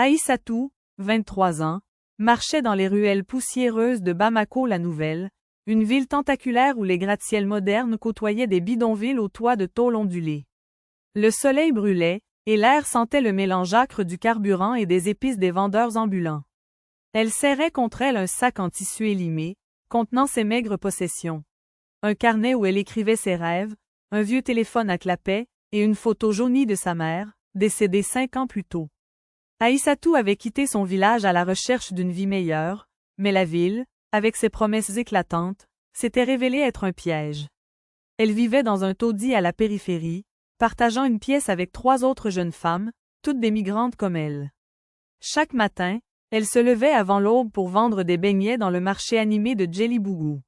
Aïssatou, 23 ans, marchait dans les ruelles poussiéreuses de Bamako la Nouvelle, une ville tentaculaire où les gratte-ciels modernes côtoyaient des bidonvilles aux toits de tôle ondulée. Le soleil brûlait, et l'air sentait le mélange âcre du carburant et des épices des vendeurs ambulants. Elle serrait contre elle un sac en tissu élimé, contenant ses maigres possessions. Un carnet où elle écrivait ses rêves, un vieux téléphone à clapet, et une photo jaunie de sa mère, décédée 5 ans plus tôt. Aïssatou avait quitté son village à la recherche d'une vie meilleure, mais la ville, avec ses promesses éclatantes, s'était révélée être un piège. Elle vivait dans un taudis à la périphérie, partageant une pièce avec 3 autres jeunes femmes, toutes des migrantes comme elle. Chaque matin, elle se levait avant l'aube pour vendre des beignets dans le marché animé de Djelibougou.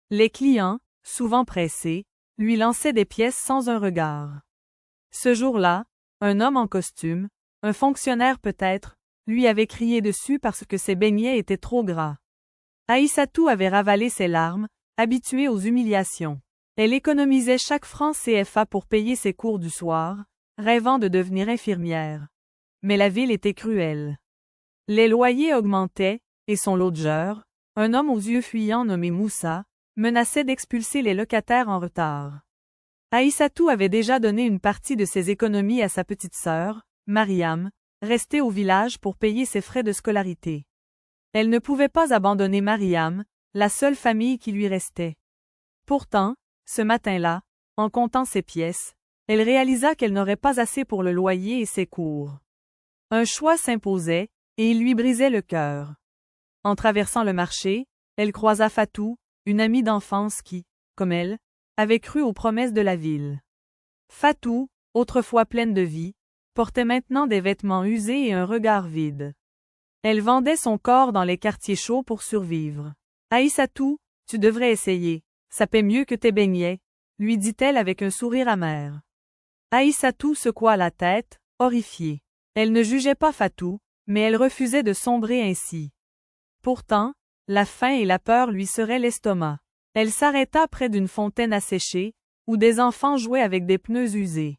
Les clients, souvent pressés, lui lançaient des pièces sans un regard. Ce jour-là, un homme en costume, un fonctionnaire peut-être, lui avait crié dessus parce que ses beignets étaient trop gras. Aïssatou avait ravalé ses larmes, habituée aux humiliations. Elle économisait chaque franc CFA pour payer ses cours du soir, rêvant de devenir infirmière. Mais la ville était cruelle. Les loyers augmentaient, et son lodgeur, un homme aux yeux fuyants nommé Moussa, menaçait d'expulser les locataires en retard. Aïssatou avait déjà donné une partie de ses économies à sa petite sœur, Mariam, restée au village pour payer ses frais de scolarité. Elle ne pouvait pas abandonner Mariam, la seule famille qui lui restait. Pourtant, ce matin-là, en comptant ses pièces, elle réalisa qu'elle n'aurait pas assez pour le loyer et ses cours. Un choix s'imposait, et il lui brisait le cœur. En traversant le marché, elle croisa Fatou, une amie d'enfance qui, comme elle, avait cru aux promesses de la ville. Fatou, autrefois pleine de vie, portait maintenant des vêtements usés et un regard vide. Elle vendait son corps dans les quartiers chauds pour survivre. « Aïssatou, tu devrais essayer, ça paie mieux que tes beignets », lui dit-elle avec un sourire amer. Aïssatou secoua la tête, horrifiée. Elle ne jugeait pas Fatou, mais elle refusait de sombrer ainsi. Pourtant, la faim et la peur lui seraient l'estomac. Elle s'arrêta près d'une fontaine asséchée, où des enfants jouaient avec des pneus usés.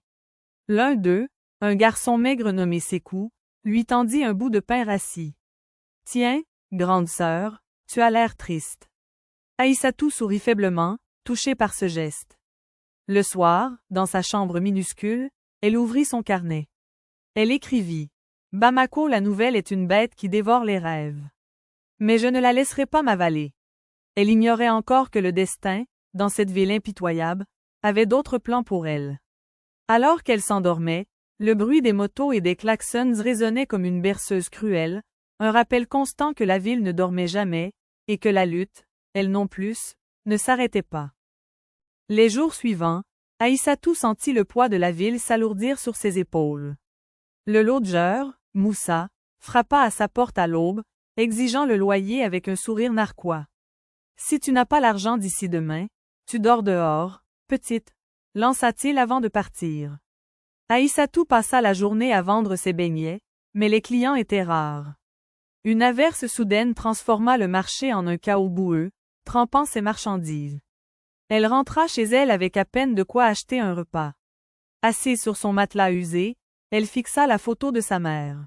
L'un d'eux, un garçon maigre nommé Sékou, lui tendit un bout de pain rassis. « Tiens, grande sœur, tu as l'air triste. » Aïssatou sourit faiblement, touchée par ce geste. Le soir, dans sa chambre minuscule, elle ouvrit son carnet. Elle écrivit « Bamako la Nouvelle est une bête qui dévore les rêves. Mais je ne la laisserai pas m'avaler. » Elle ignorait encore que le destin, dans cette ville impitoyable, avait d'autres plans pour elle. Alors qu'elle s'endormait, le bruit des motos et des klaxons résonnait comme une berceuse cruelle, un rappel constant que la ville ne dormait jamais, et que la lutte, elle non plus, ne s'arrêtait pas. Les jours suivants, Aïssatou sentit le poids de la ville s'alourdir sur ses épaules. Le lodgeur, Moussa, frappa à sa porte à l'aube, exigeant le loyer avec un sourire narquois. « Si tu n'as pas l'argent d'ici demain, tu dors dehors, petite », lança-t-il avant de partir. Aïssatou passa la journée à vendre ses beignets, mais les clients étaient rares. Une averse soudaine transforma le marché en un chaos boueux, trempant ses marchandises. Elle rentra chez elle avec à peine de quoi acheter un repas. Assise sur son matelas usé, elle fixa la photo de sa mère.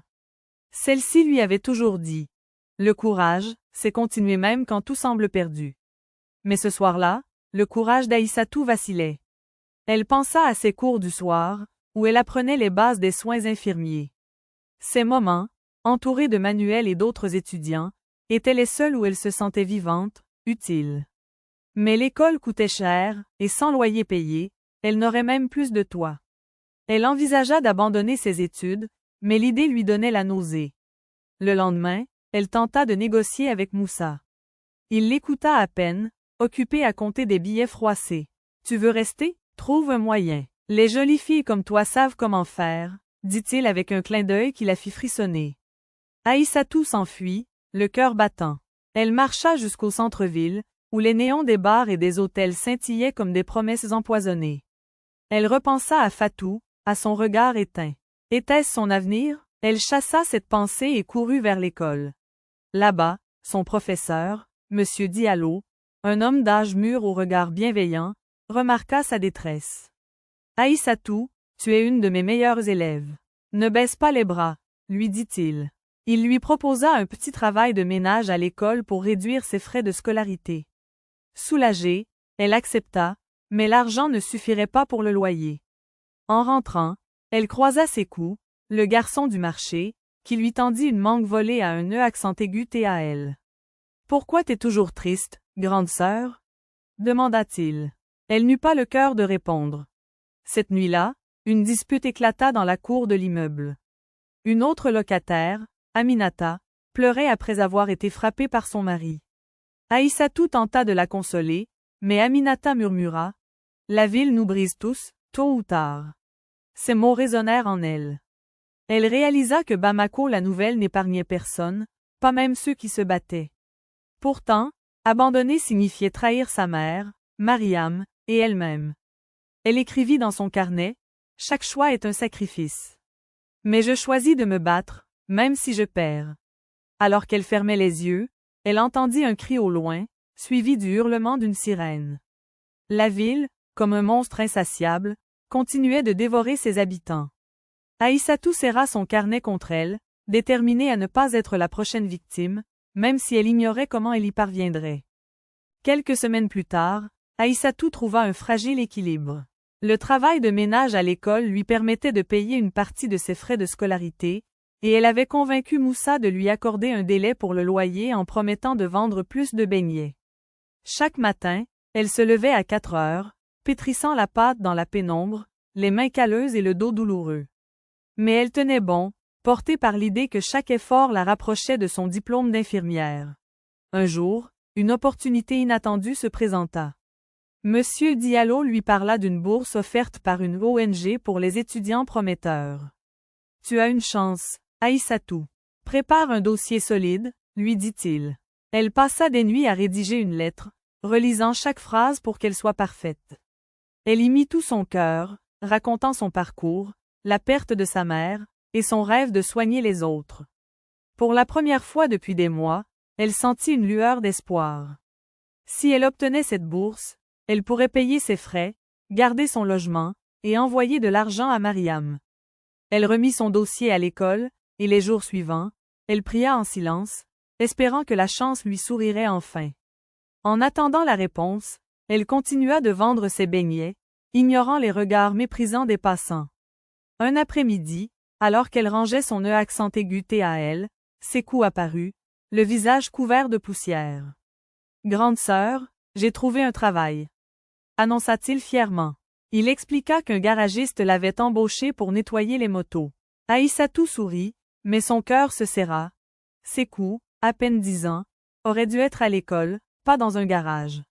Celle-ci lui avait toujours dit « Le courage, c'est continuer même quand tout semble perdu. » Mais ce soir-là, le courage d'Aïssatou vacillait. Elle pensa à ses cours du soir, où elle apprenait les bases des soins infirmiers. Ces moments, entourée de Manuel et d'autres étudiants, étaient les seuls où elle se sentait vivante, utile. Mais l'école coûtait cher, et sans loyer payé, elle n'aurait même plus de toit. Elle envisagea d'abandonner ses études, mais l'idée lui donnait la nausée. Le lendemain, elle tenta de négocier avec Moussa. Il l'écouta à peine, occupé à compter des billets froissés. « Tu veux rester? Trouve un moyen. Les jolies filles comme toi savent comment faire, » dit-il avec un clin d'œil qui la fit frissonner. Aïssatou s'enfuit, le cœur battant. Elle marcha jusqu'au centre-ville, où les néons des bars et des hôtels scintillaient comme des promesses empoisonnées. Elle repensa à Fatou, à son regard éteint. Était-ce son avenir? Elle chassa cette pensée et courut vers l'école. Là-bas, son professeur, Monsieur Diallo, un homme d'âge mûr au regard bienveillant, remarqua sa détresse. « Aïssatou, tu es une de mes meilleures élèves. Ne baisse pas les bras, » lui dit-il. Il lui proposa un petit travail de ménage à l'école pour réduire ses frais de scolarité. Soulagée, elle accepta, mais l'argent ne suffirait pas pour le loyer. En rentrant, elle croisa ses coups, le garçon du marché, qui lui tendit une mangue volée à un nœud accent aigu TAL. « Pourquoi t'es toujours triste, grande sœur? » demanda-t-il. Elle n'eut pas le cœur de répondre. Cette nuit-là, une dispute éclata dans la cour de l'immeuble. Une autre locataire, Aminata, pleurait après avoir été frappée par son mari. Aïssatou tenta de la consoler, mais Aminata murmura « La ville nous brise tous, tôt ou tard. » Ces mots résonnèrent en elle. Elle réalisa que Bamako la Nouvelle n'épargnait personne, pas même ceux qui se battaient. Pourtant, abandonner signifiait trahir sa mère, Mariam, et elle-même. Elle écrivit dans son carnet « Chaque choix est un sacrifice. Mais je choisis de me battre, même si je perds. » Alors qu'elle fermait les yeux, elle entendit un cri au loin, suivi du hurlement d'une sirène. La ville, comme un monstre insatiable, continuait de dévorer ses habitants. Aïssatou serra son carnet contre elle, déterminée à ne pas être la prochaine victime, même si elle ignorait comment elle y parviendrait. Quelques semaines plus tard, Aïssatou trouva un fragile équilibre. Le travail de ménage à l'école lui permettait de payer une partie de ses frais de scolarité, et elle avait convaincu Moussa de lui accorder un délai pour le loyer en promettant de vendre plus de beignets. Chaque matin, elle se levait à 4 heures, pétrissant la pâte dans la pénombre, les mains calleuses et le dos douloureux. Mais elle tenait bon, portée par l'idée que chaque effort la rapprochait de son diplôme d'infirmière. Un jour, une opportunité inattendue se présenta. Monsieur Diallo lui parla d'une bourse offerte par une ONG pour les étudiants prometteurs. « Tu as une chance, Aïssatou. Prépare un dossier solide, » lui dit-il. Elle passa des nuits à rédiger une lettre, relisant chaque phrase pour qu'elle soit parfaite. Elle y mit tout son cœur, racontant son parcours, la perte de sa mère, et son rêve de soigner les autres. Pour la première fois depuis des mois, elle sentit une lueur d'espoir. Si elle obtenait cette bourse, elle pourrait payer ses frais, garder son logement, et envoyer de l'argent à Mariam. Elle remit son dossier à l'école, et les jours suivants, elle pria en silence, espérant que la chance lui sourirait enfin. En attendant la réponse, elle continua de vendre ses beignets, ignorant les regards méprisants des passants. Un après-midi, alors qu'elle rangeait son nœud accent aigu TAL, ses coups apparus, le visage couvert de poussière. « Grande sœur, j'ai trouvé un travail. » annonça-t-il fièrement. Il expliqua qu'un garagiste l'avait embauché pour nettoyer les motos. Aïssatou sourit, mais son cœur se serra. Sékou, à peine 10 ans, aurait dû être à l'école, pas dans un garage.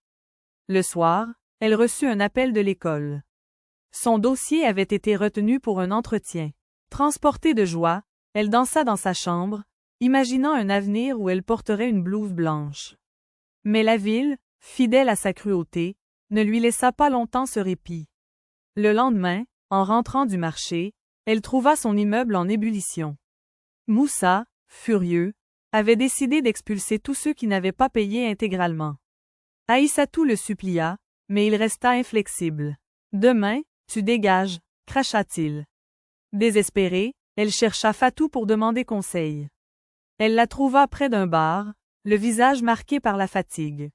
Le soir, elle reçut un appel de l'école. Son dossier avait été retenu pour un entretien. Transportée de joie, elle dansa dans sa chambre, imaginant un avenir où elle porterait une blouse blanche. Mais la ville, fidèle à sa cruauté, ne lui laissa pas longtemps ce répit. Le lendemain, en rentrant du marché, elle trouva son immeuble en ébullition. Moussa, furieux, avait décidé d'expulser tous ceux qui n'avaient pas payé intégralement. Aïssatou le supplia, mais il resta inflexible. « Demain, tu dégages », cracha-t-il. Désespérée, elle chercha Fatou pour demander conseil. Elle la trouva près d'un bar, le visage marqué par la fatigue.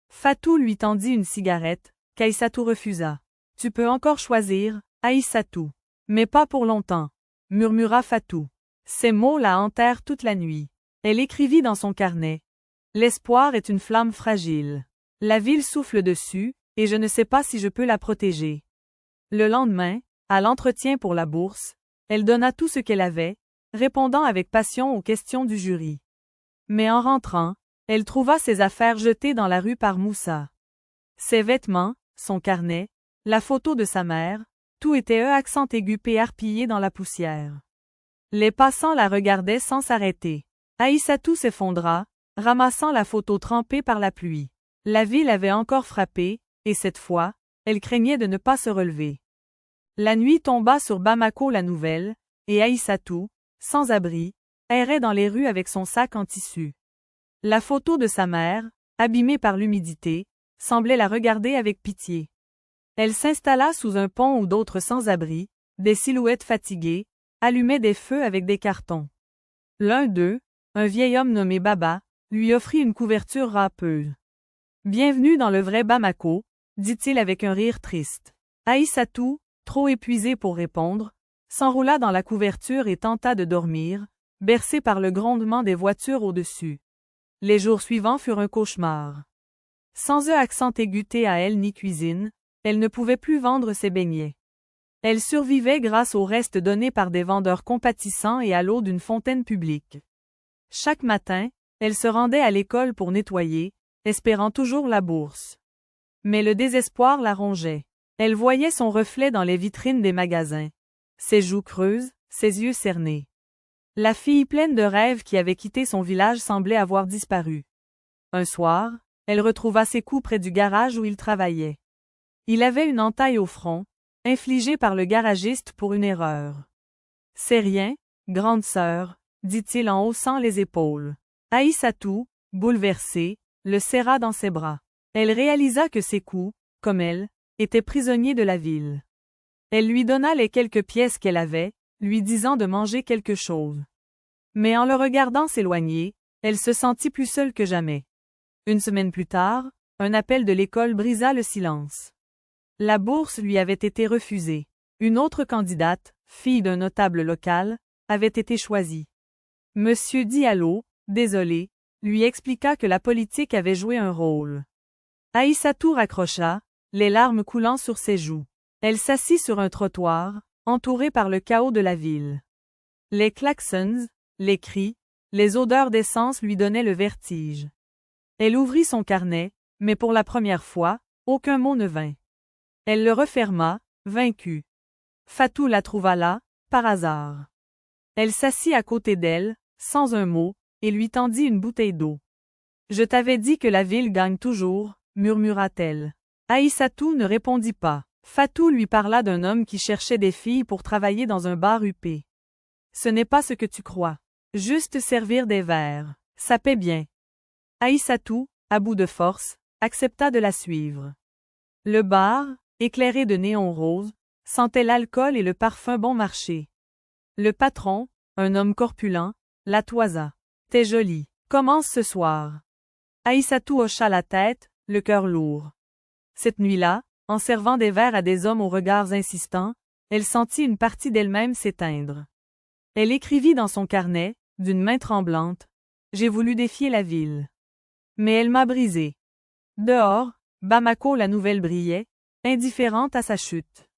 Fatou lui tendit une cigarette, qu'Aïssatou refusa. « Tu peux encore choisir, Aïssatou. Mais pas pour longtemps, » murmura Fatou. Ces mots la hantèrent toute la nuit. Elle écrivit dans son carnet. « L'espoir est une flamme fragile. La ville souffle dessus, et je ne sais pas si je peux la protéger. » Le lendemain, à l'entretien pour la bourse, elle donna tout ce qu'elle avait, répondant avec passion aux questions du jury. Mais en rentrant, elle trouva ses affaires jetées dans la rue par Moussa. Ses vêtements, son carnet, la photo de sa mère, tout était accent aigu éparpillé dans la poussière. Les passants la regardaient sans s'arrêter. Aïssatou s'effondra, ramassant la photo trempée par la pluie. La ville avait encore frappé, et cette fois, elle craignait de ne pas se relever. La nuit tomba sur Bamako la Nouvelle, et Aïssatou, sans abri, errait dans les rues avec son sac en tissu. La photo de sa mère, abîmée par l'humidité, semblait la regarder avec pitié. Elle s'installa sous un pont où d'autres sans-abri, des silhouettes fatiguées, allumaient des feux avec des cartons. L'un d'eux, un vieil homme nommé Baba, lui offrit une couverture râpeuse. « Bienvenue dans le vrai Bamako », dit-il avec un rire triste. Aïssatou, trop épuisé pour répondre, s'enroula dans la couverture et tenta de dormir, bercé par le grondement des voitures au-dessus. Les jours suivants furent un cauchemar. Sans accent aigu à elle ni cuisine, elle ne pouvait plus vendre ses beignets. Elle survivait grâce aux restes donnés par des vendeurs compatissants et à l'eau d'une fontaine publique. Chaque matin, elle se rendait à l'école pour nettoyer, espérant toujours la bourse. Mais le désespoir la rongeait. Elle voyait son reflet dans les vitrines des magasins. Ses joues creuses, ses yeux cernés. La fille pleine de rêves qui avait quitté son village semblait avoir disparu. Un soir, elle retrouva ses coups près du garage où il travaillait. Il avait une entaille au front, infligée par le garagiste pour une erreur. « C'est rien, grande sœur, » dit-il en haussant les épaules. Aïssatou, bouleversée, le serra dans ses bras. Elle réalisa que ses coups, comme elle, étaient prisonniers de la ville. Elle lui donna les quelques pièces qu'elle avait, lui disant de manger quelque chose. Mais en le regardant s'éloigner, elle se sentit plus seule que jamais. Une semaine plus tard, un appel de l'école brisa le silence. La bourse lui avait été refusée. Une autre candidate, fille d'un notable local, avait été choisie. Monsieur Diallo, désolé, lui expliqua que la politique avait joué un rôle. Aïssatou raccrocha, les larmes coulant sur ses joues. Elle s'assit sur un trottoir, entourée par le chaos de la ville. Les klaxons, les cris, les odeurs d'essence lui donnaient le vertige. Elle ouvrit son carnet, mais pour la première fois, aucun mot ne vint. Elle le referma, vaincue. Fatou la trouva là, par hasard. Elle s'assit à côté d'elle, sans un mot, et lui tendit une bouteille d'eau. « Je t'avais dit que la ville gagne toujours, » murmura-t-elle. Aïssatou ne répondit pas. Fatou lui parla d'un homme qui cherchait des filles pour travailler dans un bar huppé. « Ce n'est pas ce que tu crois. Juste servir des verres. Ça paie bien. » Aïssatou, à bout de force, accepta de la suivre. Le bar, éclairé de néons roses, sentait l'alcool et le parfum bon marché. Le patron, un homme corpulent, la toisa. « T'es jolie. Commence ce soir. » Aïssatou hocha la tête, le cœur lourd. Cette nuit-là, en servant des verres à des hommes aux regards insistants, elle sentit une partie d'elle-même s'éteindre. Elle écrivit dans son carnet, d'une main tremblante, « J'ai voulu défier la ville. Mais elle m'a brisé. » Dehors, Bamako la nouvelle brillait, indifférente à sa chute.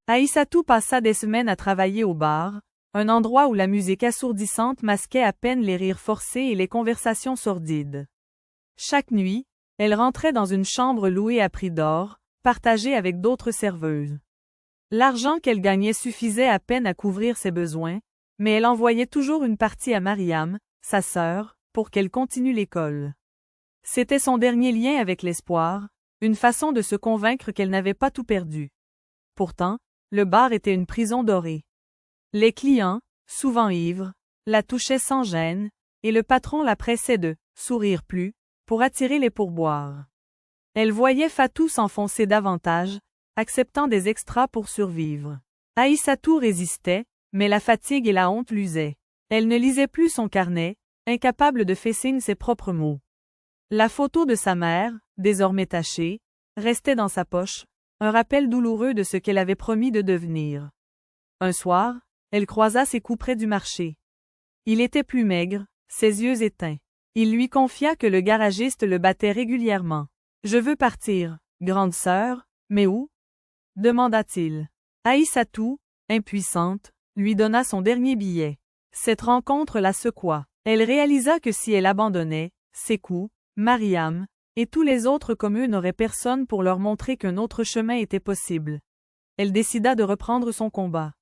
Aïssatou passa des semaines à travailler au bar, un endroit où la musique assourdissante masquait à peine les rires forcés et les conversations sordides. Chaque nuit, elle rentrait dans une chambre louée à prix d'or, partagée avec d'autres serveuses. L'argent qu'elle gagnait suffisait à peine à couvrir ses besoins, mais elle envoyait toujours une partie à Mariam, sa sœur, pour qu'elle continue l'école. C'était son dernier lien avec l'espoir, une façon de se convaincre qu'elle n'avait pas tout perdu. Pourtant, le bar était une prison dorée. Les clients, souvent ivres, la touchaient sans gêne, et le patron la pressait de « sourire plus » pour attirer les pourboires. Elle voyait Fatou s'enfoncer davantage, acceptant des extras pour survivre. Aïssatou résistait, mais la fatigue et la honte l'usaient. Elle ne lisait plus son carnet, incapable de faire signe ses propres mots. La photo de sa mère, désormais tachée, restait dans sa poche, un rappel douloureux de ce qu'elle avait promis de devenir. Un soir, elle croisa ses coups près du marché. Il était plus maigre, ses yeux éteints. Il lui confia que le garagiste le battait régulièrement. « Je veux partir, grande sœur, mais où ?» demanda-t-il. Aïssatou, impuissante, lui donna son dernier billet. Cette rencontre la secoua. Elle réalisa que si elle abandonnait, Sékou, Mariam, et tous les autres comme eux n'auraient personne pour leur montrer qu'un autre chemin était possible. Elle décida de reprendre son combat.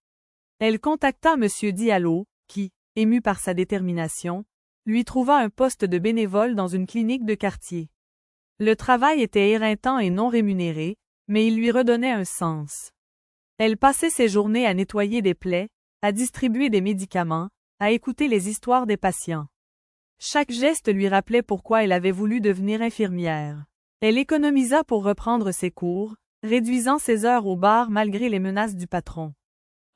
Elle contacta Monsieur Diallo, qui, ému par sa détermination, lui trouva un poste de bénévole dans une clinique de quartier. Le travail était éreintant et non rémunéré, mais il lui redonnait un sens. Elle passait ses journées à nettoyer des plaies, à distribuer des médicaments, à écouter les histoires des patients. Chaque geste lui rappelait pourquoi elle avait voulu devenir infirmière. Elle économisa pour reprendre ses cours, réduisant ses heures au bar malgré les menaces du patron.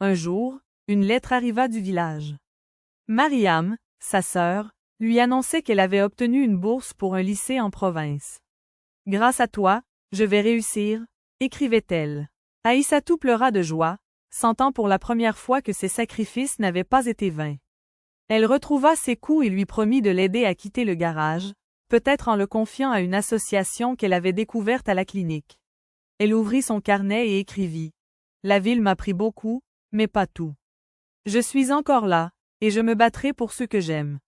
Un jour, une lettre arriva du village. Mariam, sa sœur, lui annonçait qu'elle avait obtenu une bourse pour un lycée en province. « Grâce à toi, je vais réussir », écrivait-elle. Aïssatou pleura de joie, sentant pour la première fois que ses sacrifices n'avaient pas été vains. Elle retrouva ses coups et lui promit de l'aider à quitter le garage, peut-être en le confiant à une association qu'elle avait découverte à la clinique. Elle ouvrit son carnet et écrivit. La ville m'a pris beaucoup, mais pas tout. Je suis encore là, et je me battrai pour ceux que j'aime.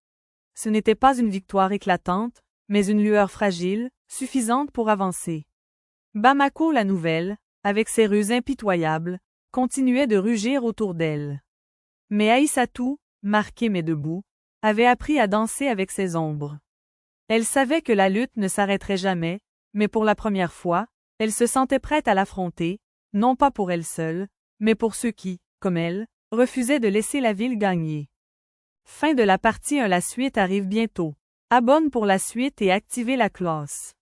Ce n'était pas une victoire éclatante, mais une lueur fragile, suffisante pour avancer. Bamako la nouvelle, avec ses rues impitoyables, continuait de rugir autour d'elle. Mais Aïssatou, marquée mais debout, avait appris à danser avec ses ombres. Elle savait que la lutte ne s'arrêterait jamais, mais pour la première fois, elle se sentait prête à l'affronter, non pas pour elle seule, mais pour ceux qui, comme elle, refusaient de laisser la ville gagner. Fin de la partie 1. La suite arrive bientôt. Abonne pour la suite et activez la cloche.